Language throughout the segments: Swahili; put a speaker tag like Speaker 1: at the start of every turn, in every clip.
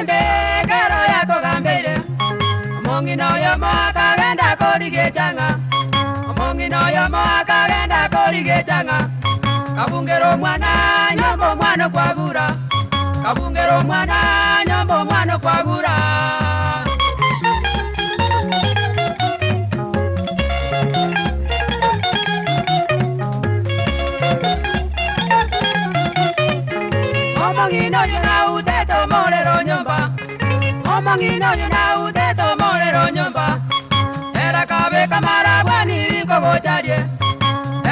Speaker 1: gambe kero yako gambire omongino yo mwakagenda korigechanga omongino yo mwakagenda korigechanga kabungero mwana nyombo mwana kwagura kabungero mwana nyombo mwana kwagura omongino yo na uteto morero nyomba omongino yo na uteto morero nyomba era kabe kamara bwani kogocharie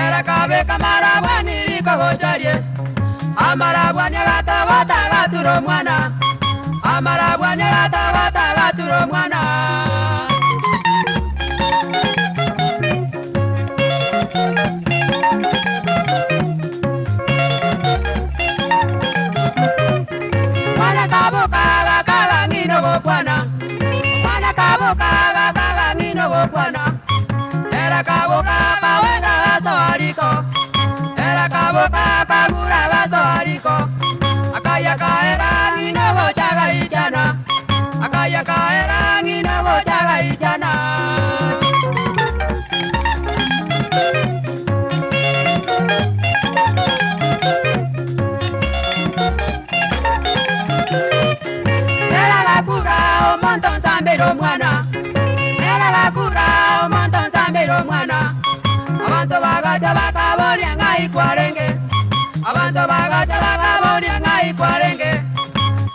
Speaker 1: era kabe kamara bwani kogocharie amara bwani gata gaturo mwana amara bwani gata gaturo mwana Mwana kaboka gaga ngino go kwana era kaboka kawena gaso ariko era kaboka kagura gaso ariko akaya kaera ngino go chaga ichana akaya kaera ngino go chaga ichana Monton Zambero mwana era la cura monton Zambero mwana abantu bagacha bakabolia ngai kwarenge abantu bagacha bakabolia ngai kwarenge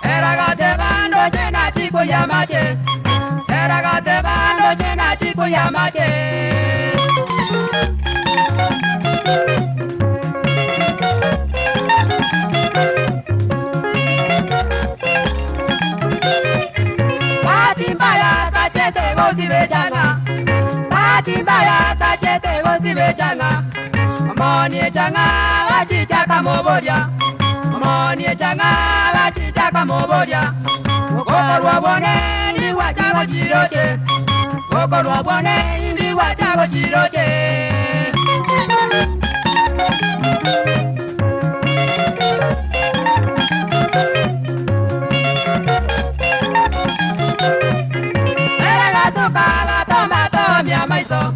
Speaker 1: era gate bando chena chiku ya mache era gate bando chena chiku ya mache Batimbaya tachete gozibe changa Omoni changa wachichaka moboria Omoni changa wachichaka moboria Gokorwa bone ndi wachago chiroche Gokorwa bone ndi wachago chiroche Mia maiso,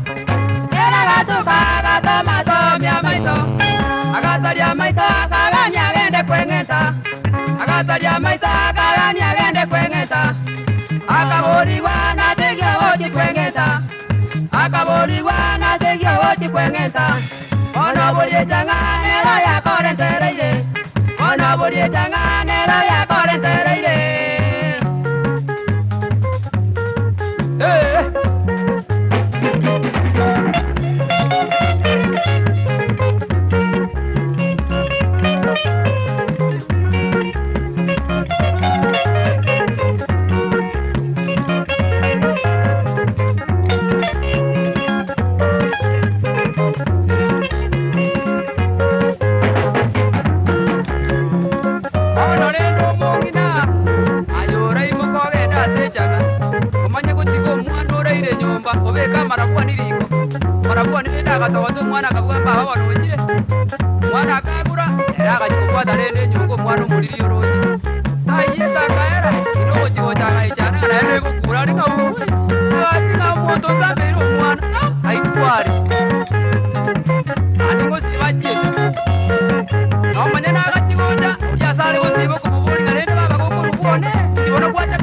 Speaker 1: era gazuka toma mia maiso, agazaria maiso kaganya gende kwengeta, agazaria maiso kaganya gende kwengeta, akaboriwa na tegyo ochi kwengeta, akaboriwa na tegyo ochi kwengeta, ono bolie changa nero ya korentereire, ono bolie changa nero ya korentereire. Obeka marabua niriko marabua nirenda gatawato mwana kabuga baba banojire mwana akagura era akajikukwata rende nyongo mwana muliri yoroji ayiye sakaera inogo jigochana ichana kana ende gukura ringa uwe ringa moto Zambero mwana aitwari aningo sibaje nomanya naga chigoja yasale gosibo kububuri karende baba gukubone ibona kwata